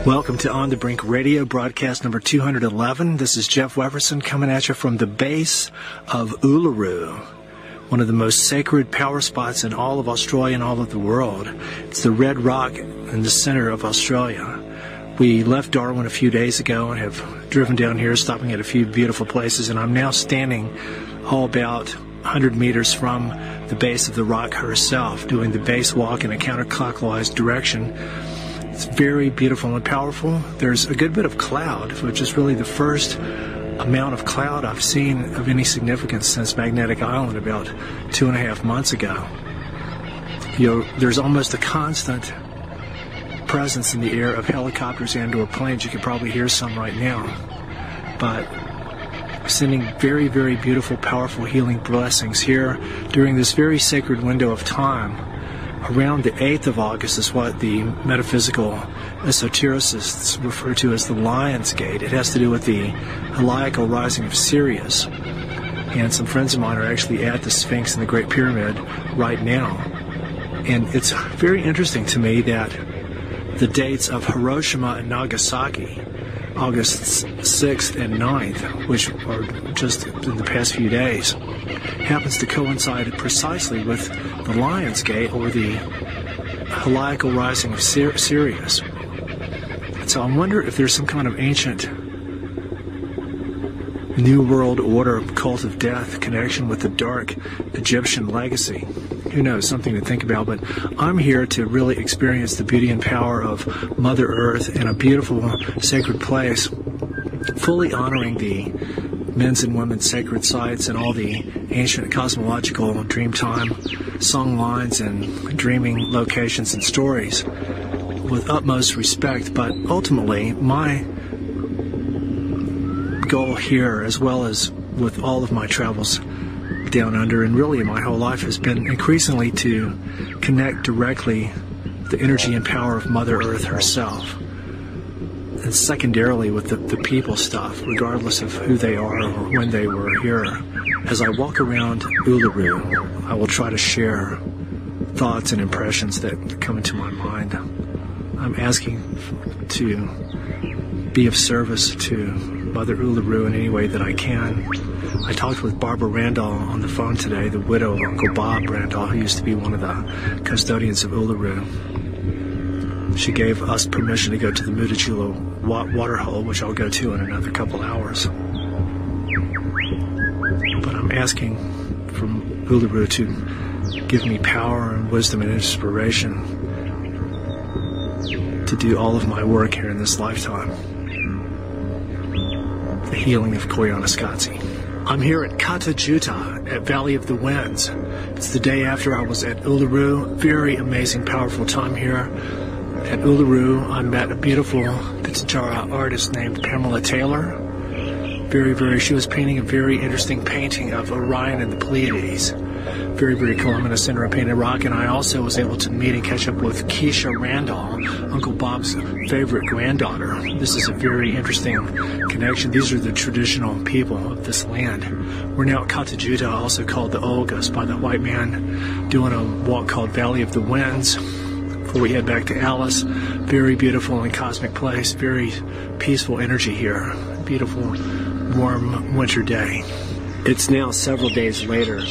Welcome to On the Brink Radio, broadcast number 211. This is Jeff Wefferson coming at you from the base of Uluru, one of the most sacred power spots in all of Australia and all of the world. It's the red rock in the center of Australia. We left Darwin a few days ago and have driven down here, stopping at a few beautiful places, and I'm now standing all about 100 meters from the base of the rock herself, doing the base walk in a counterclockwise direction. It's very beautiful and powerful. There's a good bit of cloud, which is really the first amount of cloud I've seen of any significance since Magnetic Island about 2.5 months ago. There's almost a constant presence in the air of helicopters and/or planes. You can probably hear some right now. But sending very, very beautiful, powerful healing blessings here during this very sacred window of time. Around the 8th of August is what the metaphysical esotericists refer to as the Lion's Gate. It has to do with the heliacal rising of Sirius. And some friends of mine are actually at the Sphinx and the Great Pyramid right now. And it's very interesting to me that the dates of Hiroshima and Nagasaki, August 6th and 9th, which are just in the past few days, happens to coincide precisely with the Lion's Gate, or the heliacal rising of Sirius. And so I wonder if there's some kind of ancient New World Order cult of death connection with the dark Egyptian legacy. Who knows, something to think about. But I'm here to really experience the beauty and power of Mother Earth in a beautiful sacred place, fully honoring the men's and women's sacred sites and all the ancient cosmological dreamtime song lines and dreaming locations and stories with utmost respect. But ultimately, my goal here, as well as with all of my travels down under and really in my whole life, has been increasingly to connect directly the energy and power of Mother Earth herself, and secondarily with the people stuff, regardless of who they are or when they were here. As I walk around Uluru, I will try to share thoughts and impressions that come into my mind. I'm asking to be of service to Mother Uluru in any way that I can. I talked with Barbara Randall on the phone today, the widow of Uncle Bob Randall, who used to be one of the custodians of Uluru. She gave us permission to go to the Mutijulu waterhole, which I'll go to in another couple hours. But I'm asking from Uluru to give me power and wisdom and inspiration to do all of my work here in this lifetime. The healing of Koyaanisqatsi. I'm here at Katajuta at Valley of the Winds. It's the day after I was at Uluru. Very amazing, powerful time here. At Uluru, I met a beautiful Pitjantjatjara artist named Pamela Taylor. She was painting a very interesting painting of Orion and the Pleiades. Very, very cool. I'm in the center of Painted Rock, and I also was able to meet and catch up with Keisha Randall, Uncle Bob's favorite granddaughter. This is a very interesting connection. These are the traditional people of this land. We're now at Katajuta, also called the Olgas by the white man, doing a walk called Valley of the Winds before we head back to Alice. Very beautiful and cosmic place. Very peaceful energy here. Beautiful, warm winter day. It's now several days later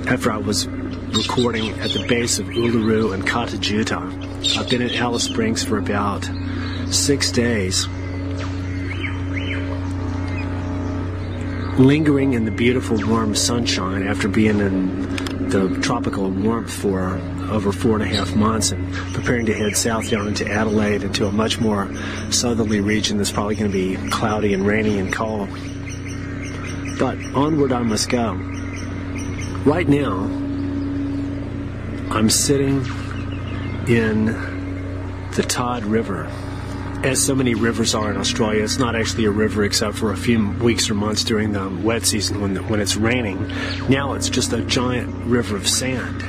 after I was recording at the base of Uluru and Katajuta. I've been at Alice Springs for about 6 days, lingering in the beautiful warm sunshine after being in the tropical warmth for over 4.5 months, and preparing to head south down into Adelaide, into a much more southerly region that's probably going to be cloudy and rainy and cold. But onward I must go. Right now, I'm sitting in the Todd River. As so many rivers are in Australia, it's not actually a river except for a few weeks or months during the wet season when it's raining. Now it's just a giant river of sand.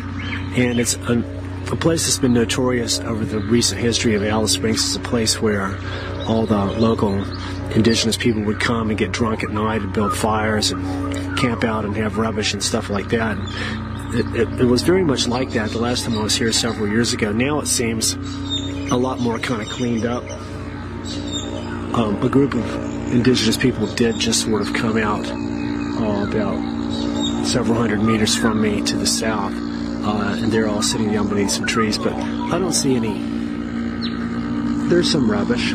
And it's a place that's been notorious over the recent history of Alice Springs. It's a place where all the local indigenous people would come and get drunk at night and build fires and camp out and have rubbish and stuff like that. It was very much like that the last time I was here several years ago. Now it seems a lot more kind of cleaned up. a group of indigenous people did just sort of come out about several hundred meters from me to the south, and they're all sitting down beneath some trees, but I don't see any. There's some rubbish,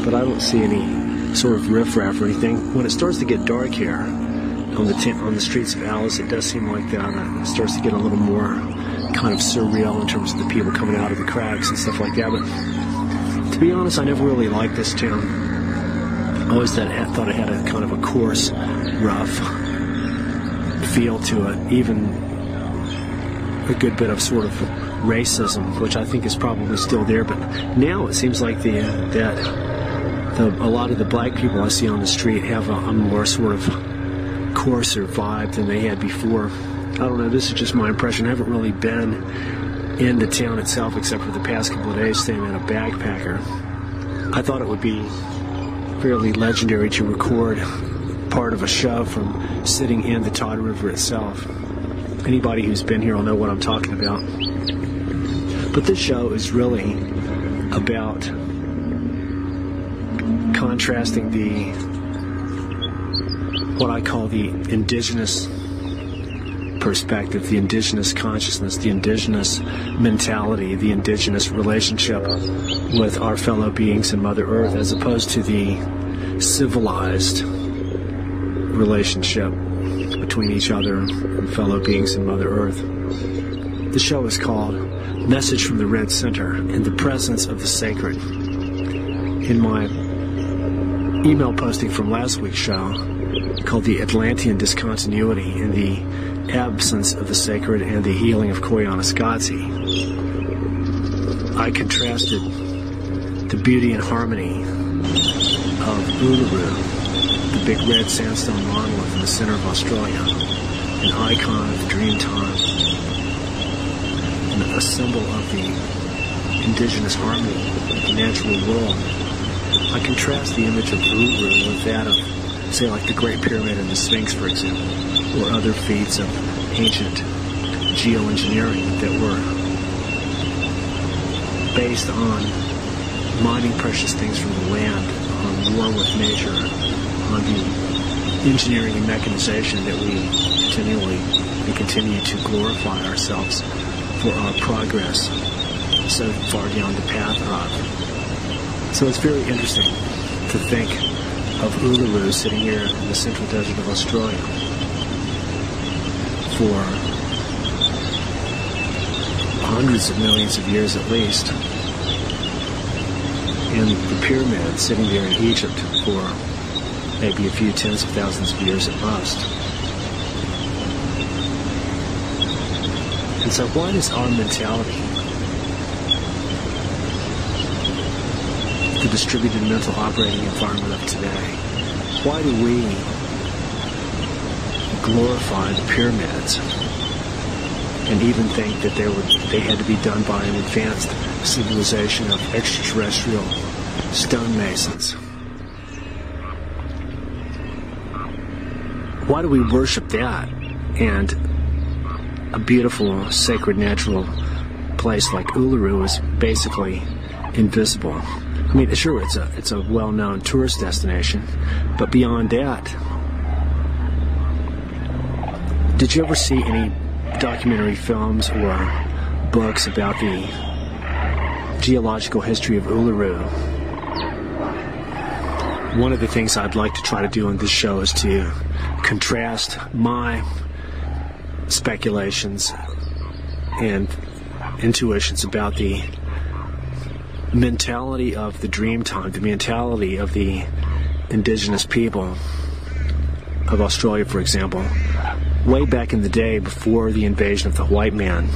but I don't see any sort of riffraff or anything. When it starts to get dark here on the streets of Alice, it does seem like that. It starts to get a little more kind of surreal in terms of the people coming out of the cracks and stuff like that. But to be honest, I never really liked this town. I always thought it had a kind of a coarse, rough feel to it, even a good bit of sort of racism, which I think is probably still there. But now it seems like a lot of the black people I see on the street have a more sort of coarser vibe than they had before. I don't know, this is just my impression. I haven't really been in the town itself except for the past couple of days staying at a backpacker. I thought it would be fairly legendary to record part of a show from sitting in the Todd River itself. Anybody who's been here will know what I'm talking about. But this show is really about contrasting what I call the indigenous perspective, the indigenous consciousness, the indigenous mentality, the indigenous relationship with our fellow beings in Mother Earth, as opposed to the civilized relationship between each other and fellow beings in Mother Earth. The show is called Message from the Red Center in the Presence of the Sacred. In my email posting from last week's show, called The Atlantean Discontinuity in the Absence of the Sacred and the Healing of Koyaanisqatsi, I contrasted the beauty and harmony of Uluru, the big red sandstone monolith in the center of Australia, an icon of Dreamtime, and a symbol of the indigenous harmony of the natural world. I contrast the image of Uluru with that of, say, like the Great Pyramid and the Sphinx, for example, or other feats of ancient geoengineering that were based on mining precious things from the land, on war with nature, on the engineering and mechanization that we continue to glorify ourselves for our progress so far down the path of. So it's very interesting to think of Uluru sitting here in the central desert of Australia for hundreds of millions of years at least, and the pyramid sitting there in Egypt for maybe a few tens of thousands of years at most. And so why does our mentality, the distributed mental operating environment of today, why do we glorify the pyramids and even think that they had to be done by an advanced civilization of extraterrestrial stonemasons? Why do we worship that and a beautiful, sacred, natural place like Uluru is basically invisible? I mean, sure, it's a well-known tourist destination, but beyond that, did you ever see any documentary films or books about the geological history of Uluru? One of the things I'd like to try to do in this show is to contrast my speculations and intuitions about the mentality of the Dreamtime, the mentality of the indigenous people of Australia, for example, way back in the day before the invasion of the white man,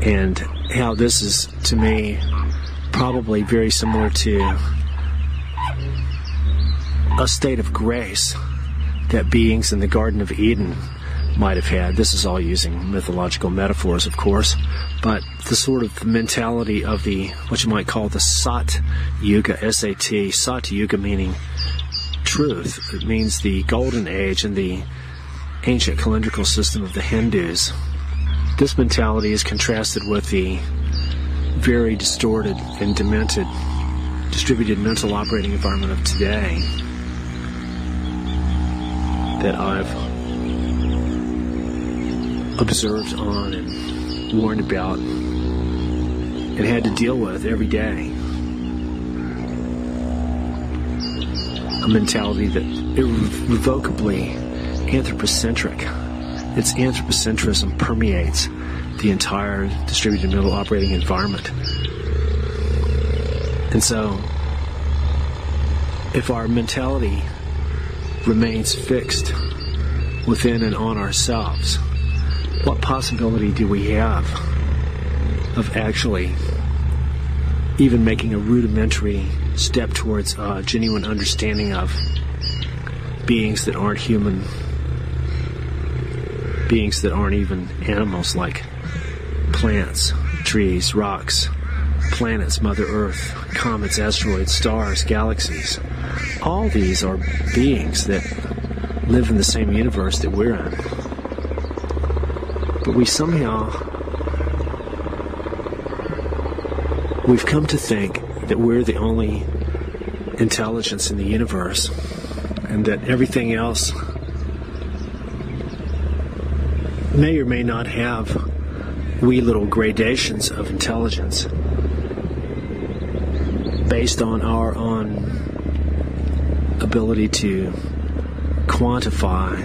and how this is, to me, probably very similar to a state of grace that beings in the Garden of Eden might have had. This is all using mythological metaphors, of course, but the sort of mentality of the, what you might call the Sat Yuga, S-A-T, Sat Yuga meaning truth. It means the golden age and the ancient calendrical system of the Hindus. This mentality is contrasted with the very distorted and demented distributed mental operating environment of today that I've observed on and warned about and had to deal with every day. A mentality that irrevocably anthropocentric. Its anthropocentrism permeates the entire distributed mental operating environment. And so, if our mentality remains fixed within and on ourselves, what possibility do we have of actually even making a rudimentary step towards a genuine understanding of beings that aren't human, beings that aren't even animals, like plants, trees, rocks, planets, Mother Earth, comets, asteroids, stars, galaxies? All these are beings that live in the same universe that we're in. But we've come to think that we're the only intelligence in the universe, and that everything else may or may not have wee little gradations of intelligence based on our own ability to quantify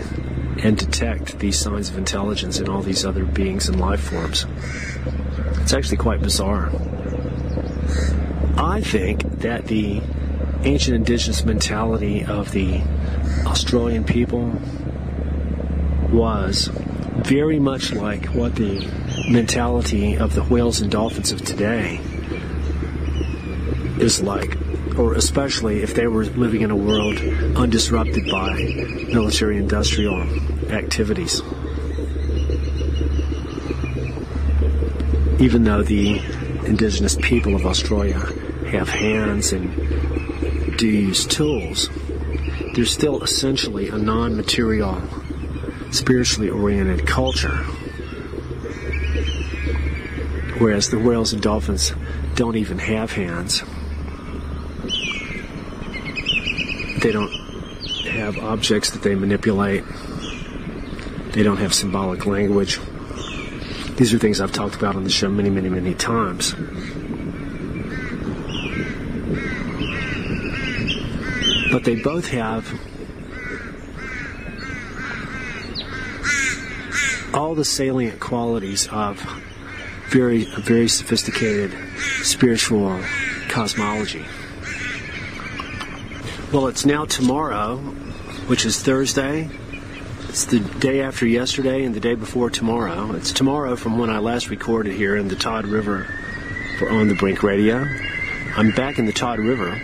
and detect these signs of intelligence in all these other beings and life forms. It's actually quite bizarre. I think that the ancient indigenous mentality of the Australian people was very much like what the mentality of the whales and dolphins of today is like, or especially if they were living in a world undisrupted by military-industrial activities. Even though the indigenous people of Australia have hands and do use tools, they're still essentially a non-material, spiritually oriented culture. Whereas the whales and dolphins don't even have hands. They don't have objects that they manipulate. They don't have symbolic language. These are things I've talked about on the show many, many, many times. But they both have all the salient qualities of very, very sophisticated spiritual cosmology. Well, it's now tomorrow, which is Thursday. It's the day after yesterday and the day before tomorrow. It's tomorrow from when I last recorded here in the Todd River for On the Brink Radio. I'm back in the Todd River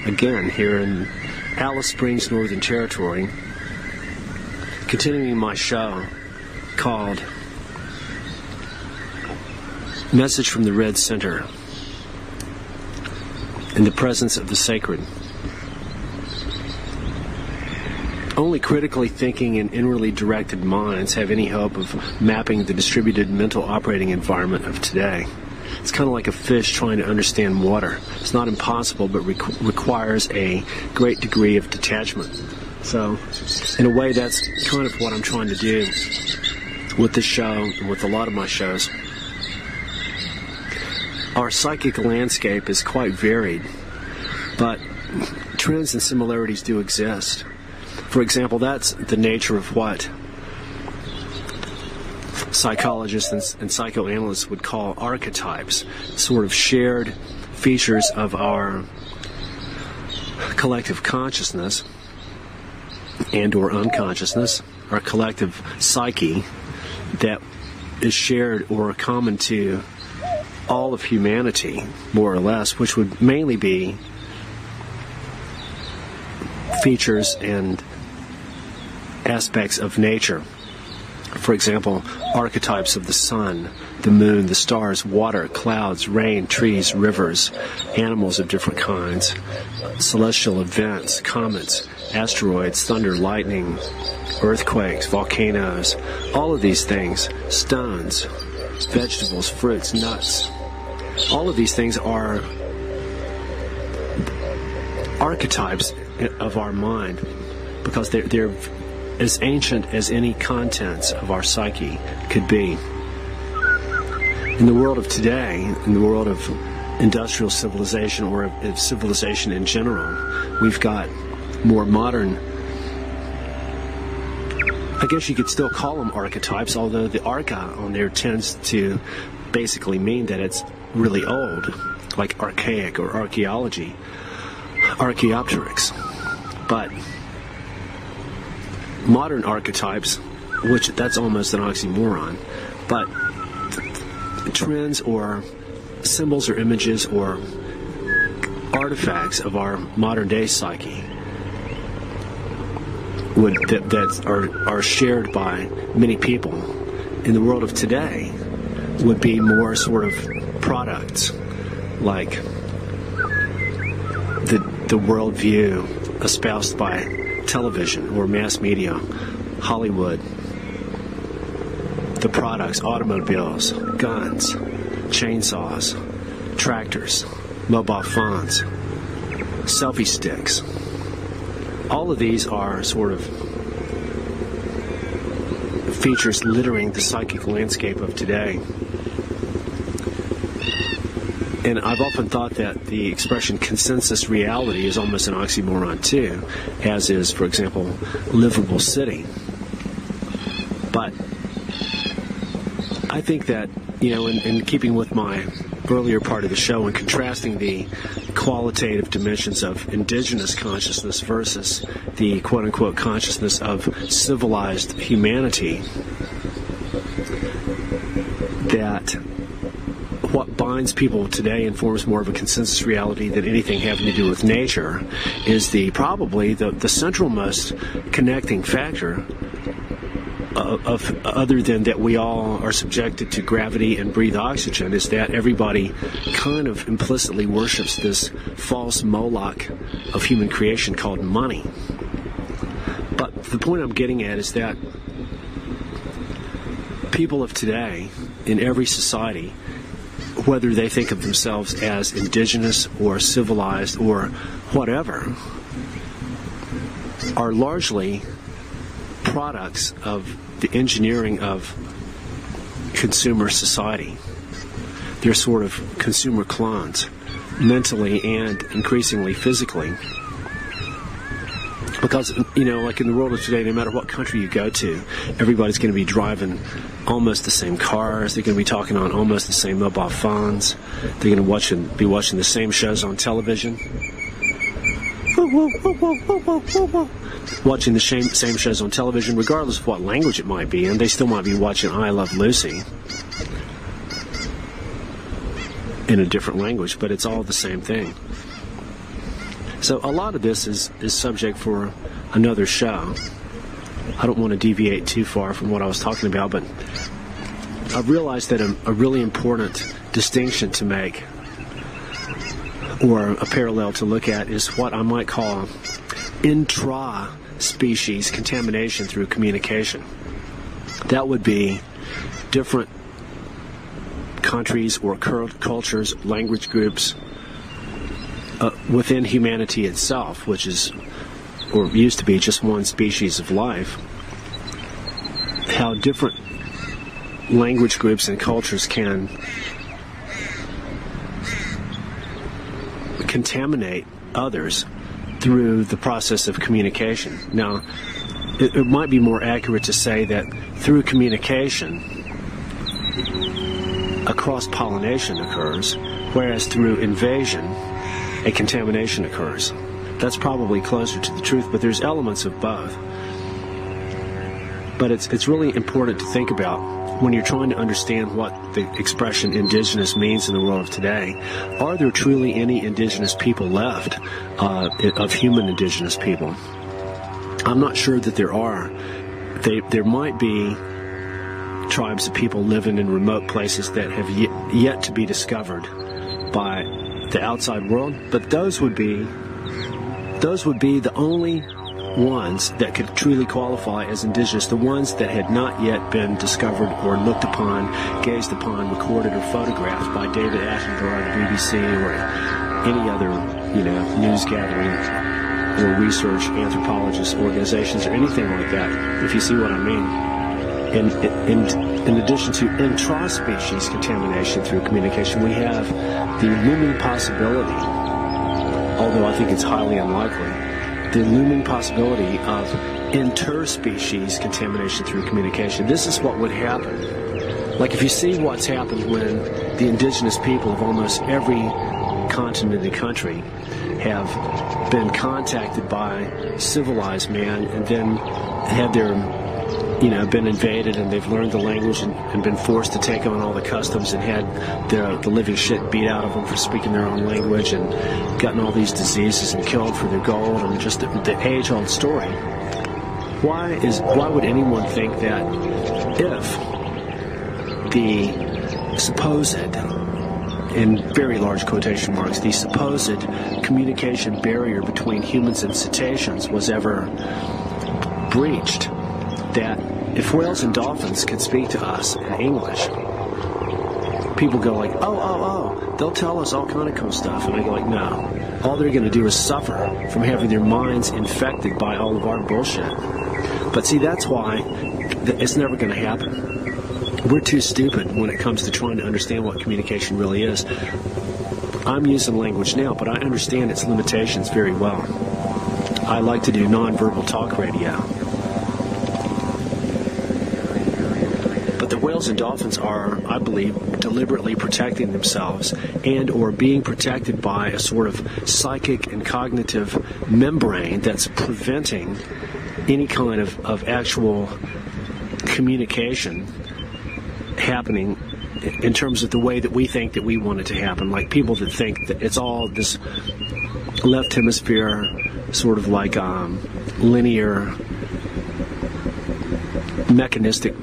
again here in Alice Springs, Northern Territory, continuing my show called Message from the Red Center in the Presence of the Sacred. Only critically thinking and inwardly directed minds have any hope of mapping the distributed mental operating environment of today. It's kind of like a fish trying to understand water. It's not impossible, but requires a great degree of detachment. So, in a way, that's kind of what I'm trying to do with this show and with a lot of my shows. Our psychic landscape is quite varied, but trends and similarities do exist. For example, that's the nature of what psychologists and psychoanalysts would call archetypes, sort of shared features of our collective consciousness and or unconsciousness, our collective psyche that is shared or common to all of humanity, more or less, which would mainly be features and aspects of nature. For example, archetypes of the sun, the moon, the stars, water, clouds, rain, trees, rivers, animals of different kinds, celestial events, comets, asteroids, thunder, lightning, earthquakes, volcanoes, all of these things, stones, vegetables, fruits, nuts. All of these things are archetypes of our mind, because they're as ancient as any contents of our psyche could be. In the world of today, in the world of industrial civilization, or of civilization in general, we've got more modern, I guess you could still call them archetypes, although the archa on there tends to basically mean that it's really old, like archaic or archaeology, Archaeopteryx. But modern archetypes, which that's almost an oxymoron, but trends or symbols or images or artifacts of our modern day psyche that are shared by many people in the world of today would be more sort of products, like the worldview espoused by television or mass media, Hollywood, the products, automobiles, guns, chainsaws, tractors, mobile phones, selfie sticks. All of these are sort of features littering the psychic landscape of today. And I've often thought that the expression consensus reality is almost an oxymoron too, as is, for example, livable city. But I think that, in keeping with my earlier part of the show and contrasting the qualitative dimensions of indigenous consciousness versus the quote-unquote consciousness of civilized humanity, that what binds people today and forms more of a consensus reality than anything having to do with nature is probably the centralmost connecting factor of other than that we all are subjected to gravity and breathe oxygen, is that everybody kind of implicitly worships this false Moloch of human creation called money. But the point I'm getting at is that people of today in every society, whether they think of themselves as indigenous or civilized or whatever, are largely products of the engineering of consumer society. They're sort of consumer clones, mentally and increasingly physically. Because, like in the world of today, no matter what country you go to, everybody's going to be driving almost the same cars. They're going to be talking on almost the same mobile phones. They're going to be watching the same shows on television. Watching the same shows on television, regardless of what language it might be, and they still might be watching I Love Lucy in a different language, but it's all the same thing. So a lot of this is subject for another show. I don't want to deviate too far from what I was talking about, but I've realized that a really important distinction to make, or a parallel to look at, is what I might call intra-species contamination through communication. That would be different countries or cultures, language groups within humanity itself, which is, or used to be, just one species of life. How different language groups and cultures can contaminate others through the process of communication. Now, it might be more accurate to say that through communication, a cross-pollination occurs, whereas through invasion, a contamination occurs. That's probably closer to the truth, but there's elements of both. But it's really important to think about when you're trying to understand what the expression indigenous means in the world of today. Are there truly any indigenous people left, of human indigenous people? I'm not sure that there are. There might be tribes of people living in remote places that have yet to be discovered by the outside world, but those would be the only ones that could truly qualify as indigenous, the ones that had not yet been discovered or looked upon, gazed upon, recorded, or photographed by David Attenborough, the BBC, or any other news gathering or research anthropologist organizations or anything like that, if you see what I mean. In addition to intra-species contamination through communication, we have the looming possibility, although I think it's highly unlikely, the looming possibility of interspecies contamination through communication. This is what would happen. Like if you see what's happened when the indigenous people of almost every continent in the country have been contacted by civilized man and then had their, been invaded, and they've learned the language and been forced to take on all the customs and had the living shit beat out of them for speaking their own language and gotten all these diseases and killed for their gold, and just the age-old story. Why would anyone think that if the supposed, in very large quotation marks, the supposed communication barrier between humans and cetaceans was ever breached, that if whales and dolphins could speak to us in English, people go like, oh, they'll tell us all kind of cool stuff. And I go like, no. All they're going to do is suffer from having their minds infected by all of our bullshit. But see, that's why it's never going to happen. We're too stupid when it comes to trying to understand what communication really is. I'm using language now, but I understand its limitations very well. I like to do nonverbal talk radio. But the whales and dolphins are, I believe, deliberately protecting themselves and or being protected by a sort of psychic and cognitive membrane that's preventing any kind of actual communication happening in terms of the way that we think that we want it to happen. Like people that think that it's all this left hemisphere sort of like linear, mechanistic,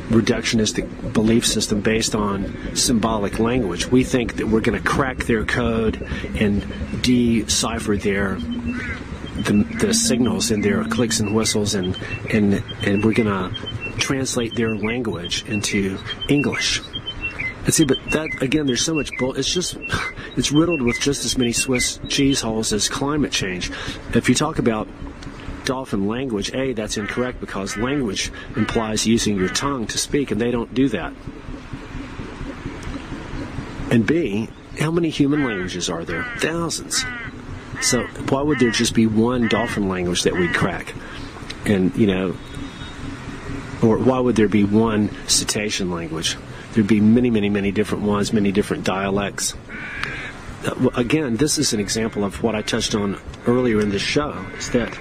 reductionistic belief system based on symbolic language. We think that we're going to crack their code and decipher the signals in their clicks and whistles, and we're going to translate their language into English. And see, but that, again, there's so much it's riddled with just as many Swiss cheese holes as climate change. If you talk about dolphin language, A, that's incorrect because language implies using your tongue to speak, and they don't do that. And B, how many human languages are there? Thousands. So why would there just be one dolphin language that we'd crack? And, or why would there be one cetacean language? There'd be many, many, many different ones, many different dialects. Again, this is an example of what I touched on earlier in this show, is that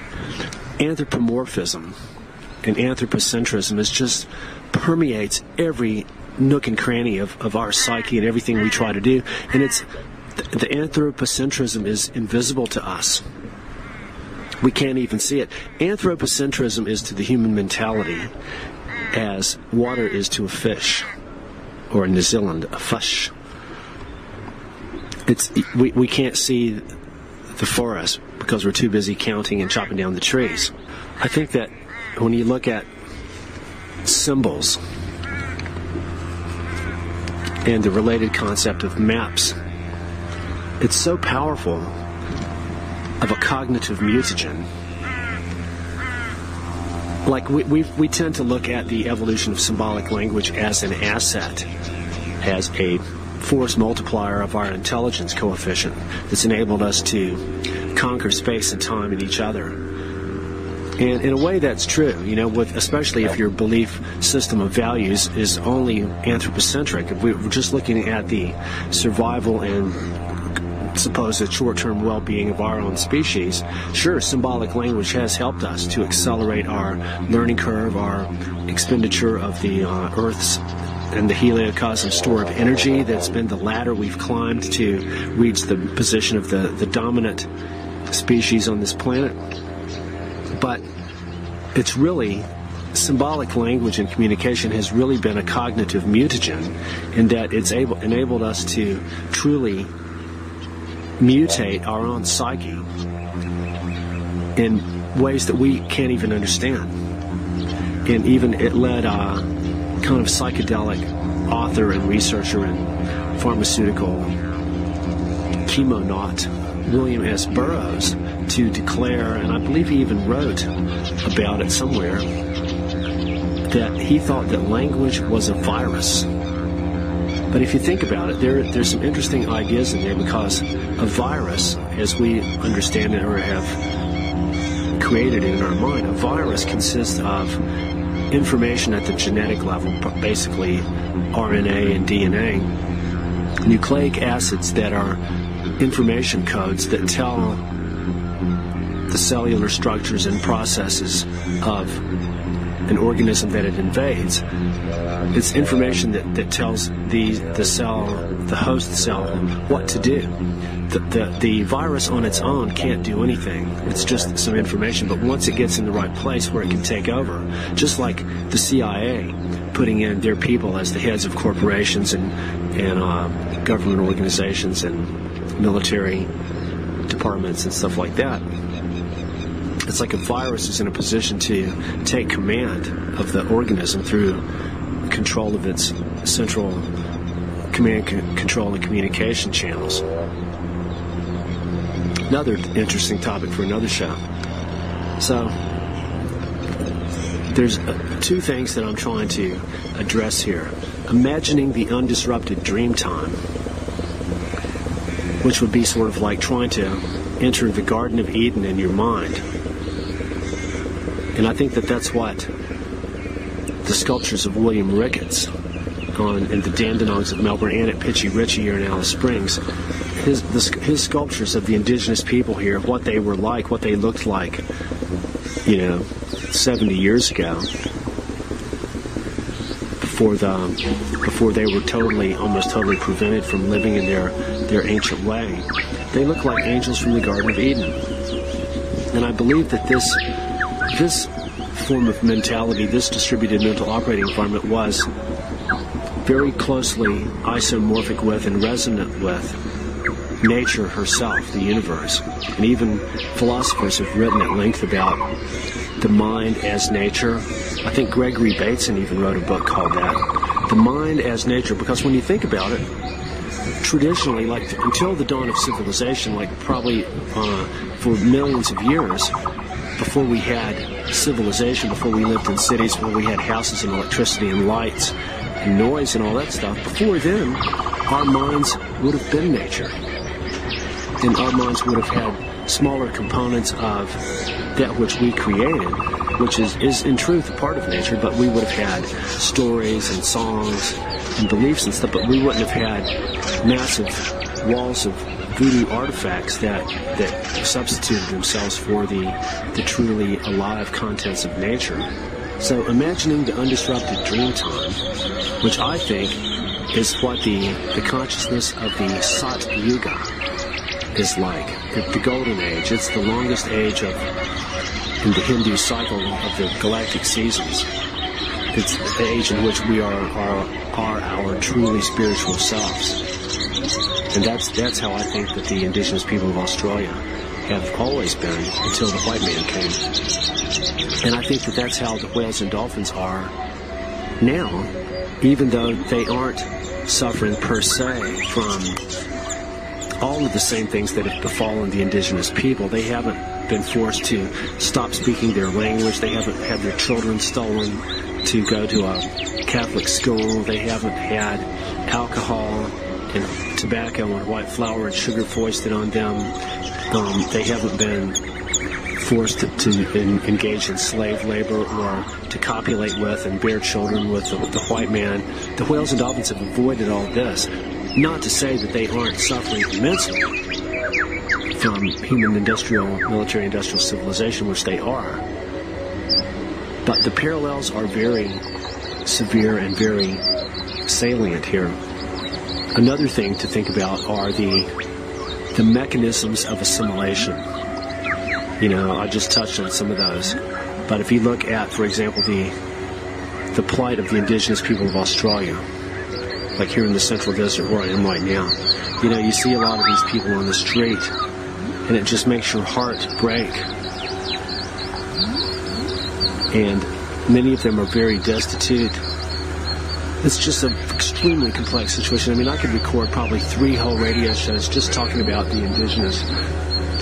anthropomorphism and anthropocentrism just permeates every nook and cranny of our psyche and everything we try to do. And the anthropocentrism is invisible to us. We can't even see it. Anthropocentrism is to the human mentality as water is to a fish, or in New Zealand, a fish. We can't see the forest because we're too busy counting and chopping down the trees. I think that when you look at symbols and the related concept of maps, it's so powerful of a cognitive mutagen. Like we tend to look at the evolution of symbolic language as an asset, as a force multiplier of our intelligence coefficient that's enabled us to conquer space and time in each other. And in a way that's true, especially if your belief system of values is only anthropocentric. If we're just looking at the survival and supposed short-term well-being of our own species, sure, symbolic language has helped us to accelerate our learning curve, our expenditure of the Earth's and the heliocosm store of energy. That's been the ladder we've climbed to reach the position of the dominant species on this planet. But it's really, symbolic language and communication has really been a cognitive mutagen in that it's enabled us to truly mutate our own psyche in ways that we can't even understand. And even it led a kind of psychedelic author and researcher and pharmaceutical chemonaut William S. Burroughs to declare, and I believe he even wrote about it somewhere, that he thought that language was a virus. But if you think about it, there's some interesting ideas in there, because a virus, as we understand it or have created it in our mind, a virus consists of information at the genetic level, basically RNA and DNA, nucleic acids that are information codes that tell the cellular structures and processes of an organism that it invades. It's information that tells the cell, the host cell, what to do. The virus on its own can't do anything. It's just some information. But once it gets in the right place where it can take over, just like the CIA putting in their people as the heads of corporations and government organizations and military departments and stuff like that. It's like a virus is in a position to take command of the organism through control of its central command, control, and communication channels. Another interesting topic for another show. So, there's two things that I'm trying to address here. Imagining the undisrupted dream time, which would be sort of like trying to enter the Garden of Eden in your mind. And I think that's what the sculptures of William Ricketts in the Dandenongs of Melbourne and at Pitchy Ritchie here in Alice Springs, his sculptures of the indigenous people here, what they were like, what they looked like, 70 years ago, before they were almost totally prevented from living in their ancient way. They look like angels from the Garden of Eden. And I believe that this form of mentality, this distributed mental operating environment, was very closely isomorphic with and resonant with nature herself, the universe. And even philosophers have written at length about the mind as nature. I think Gregory Bateson even wrote a book called that, The Mind as Nature, because when you think about it, traditionally, like until the dawn of civilization, like probably for millions of years, before we had civilization, before we lived in cities where we had houses and electricity and lights and noise and all that stuff, before then, our minds would have been nature. And our minds would have had smaller components of that which we created, which is in truth a part of nature, but we would have had stories and songs and beliefs and stuff, but we wouldn't have had massive walls of voodoo artifacts that substituted themselves for the truly alive contents of nature. So imagining the undisrupted dream time, which I think is what the consciousness of the Sat Yuga is like. The golden age. It's the longest age in the Hindu cycle of the galactic seasons. It's the age in which we are our truly spiritual selves. And that's how I think that the indigenous people of Australia have always been until the white man came. And I think that's how the whales and dolphins are now, even though they aren't suffering per se from all of the same things that have befallen the indigenous people. They haven't been forced to stop speaking their language. They haven't had their children stolen to go to a Catholic school. They haven't had alcohol and tobacco and white flour and sugar foisted on them. They haven't been forced to engage in slave labor or to copulate with and bear children with the white man. The whales and dolphins have avoided all this. Not to say that they aren't suffering immensely from human military industrial civilization, which they are. But the parallels are very severe and very salient here. Another thing to think about are the mechanisms of assimilation. I just touched on some of those. But if you look at, for example, the plight of the indigenous people of Australia, like here in the Central Desert where I am right now, you see a lot of these people on the street, and it just makes your heart break. And many of them are very destitute. it's just an extremely complex situation. I mean, I could record probably 3 whole radio shows just talking about the indigenous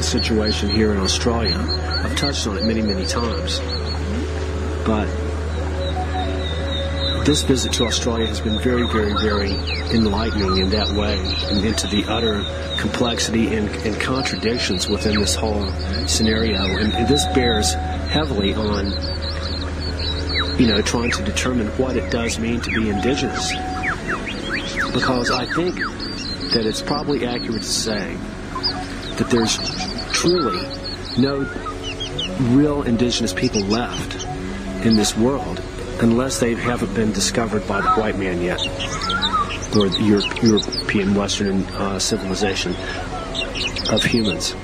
situation here in Australia. I've touched on it many, many times. But this visit to Australia has been very, very, very enlightening in that way, and into the utter complexity and contradictions within this whole scenario. And this bears heavily on, trying to determine what it does mean to be indigenous. Because I think that it's probably accurate to say that there's truly no real indigenous people left in this world unless they haven't been discovered by the white man yet, or the European Western civilization of humans.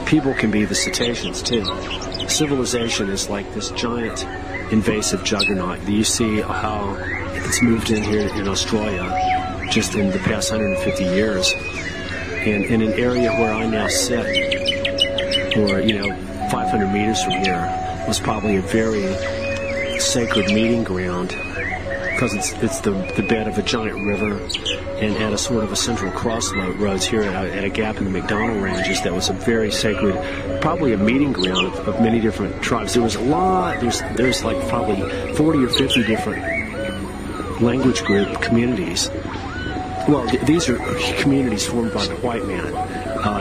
People can be the cetaceans too. Civilization is like this giant invasive juggernaut. You see how it's moved in here in Australia just in the past 150 years. And in an area where I now sit, or 500 meters from here, was probably a very sacred meeting ground, because it's the bed of a giant river, and at a sort of a central crossroads here at a gap in the McDonnell Ranges, that was a very sacred, probably a meeting ground of many different tribes. There was a lot. There's like probably 40 or 50 different language group communities. Well, these are communities formed by the white man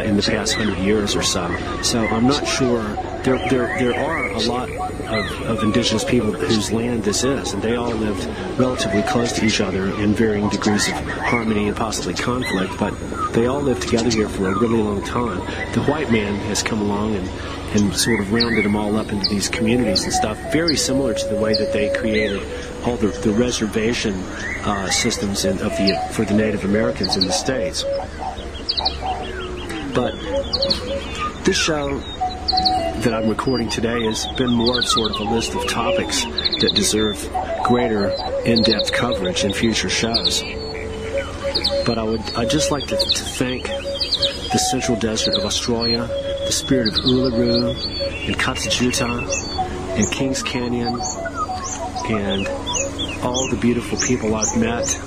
in the past 100 years or so. So I'm not sure. There are a lot of indigenous people whose land this is, and they all lived relatively close to each other in varying degrees of harmony and possibly conflict, but they all lived together here for a really long time. The white man has come along and sort of rounded them all up into these communities and stuff, very similar to the way that they created all the reservation systems for the Native Americans in the States. But this show that I'm recording today has been more of sort of a list of topics that deserve greater in-depth coverage in future shows. But I'd just like to thank the Central Desert of Australia, the spirit of Uluru, and Katsajuta, and Kings Canyon, and all the beautiful people I've met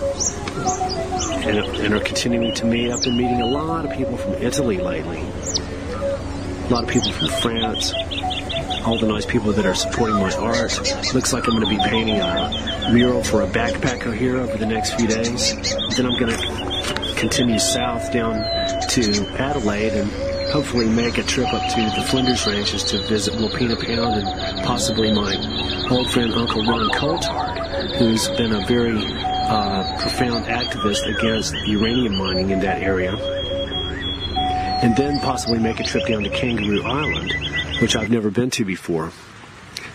and are continuing to meet. I've been meeting a lot of people from Italy lately, a lot of people from France, all the nice people that are supporting my art. Looks like I'm going to be painting a mural for a backpacker here over the next few days. Then I'm going to continue south down to Adelaide and hopefully make a trip up to the Flinders Ranges to visit Wilpena Pound and possibly my old friend Uncle Ron Coulthard, who's been a very profound activist against uranium mining in that area. And then possibly make a trip down to Kangaroo Island, which I've never been to before.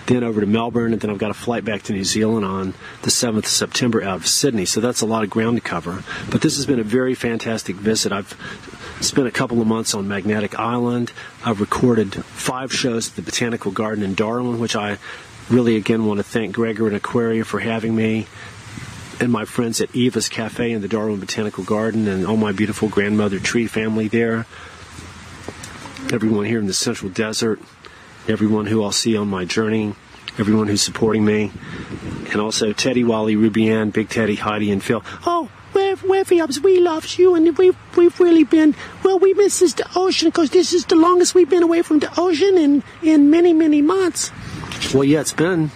Then over to Melbourne, and then I've got a flight back to New Zealand on the 7th of September out of Sydney. So that's a lot of ground to cover. But this has been a very fantastic visit. I've spent a couple of months on Magnetic Island. I've recorded 5 shows at the Botanical Garden in Darwin, which I really, again, want to thank Gregor and Aquaria for having me, and my friends at Eva's Cafe in the Darwin Botanical Garden, and all my beautiful grandmother tree family there. Everyone here in the Central Desert, everyone who I'll see on my journey, everyone who's supporting me, and also Teddy, Wally, Ruby-Ann, Big Teddy, Heidi, and Phil. Oh, Weffy, we love you, and we've really been, well, we miss the ocean because this is the longest we've been away from the ocean in many, many months. Well, yeah, it's been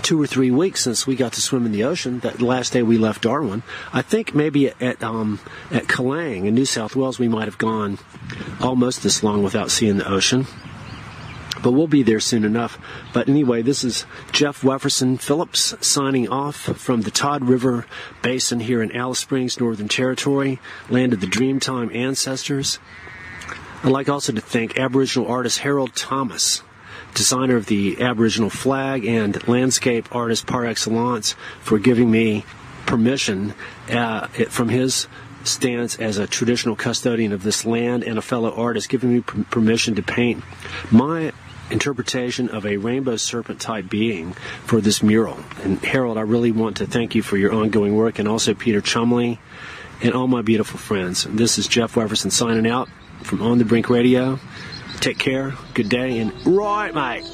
2 or 3 weeks since we got to swim in the ocean. That last day we left Darwin. I think maybe at Kelang in New South Wales we might have gone almost this long without seeing the ocean. But we'll be there soon enough. But anyway, this is Jeff Wefferson Phillips signing off from the Todd River Basin here in Alice Springs, Northern Territory, land of the Dreamtime ancestors. I'd like also to thank Aboriginal artist Harold Thomas, designer of the Aboriginal flag and landscape artist par excellence, for giving me permission from his stance as a traditional custodian of this land and a fellow artist, giving me permission to paint my interpretation of a rainbow serpent type being for this mural. And Harold, I really want to thank you for your ongoing work, and also Peter Chumley and all my beautiful friends. This is Jeff Wefferson signing out from On the Brink Radio. Take care, good day, and right, mate.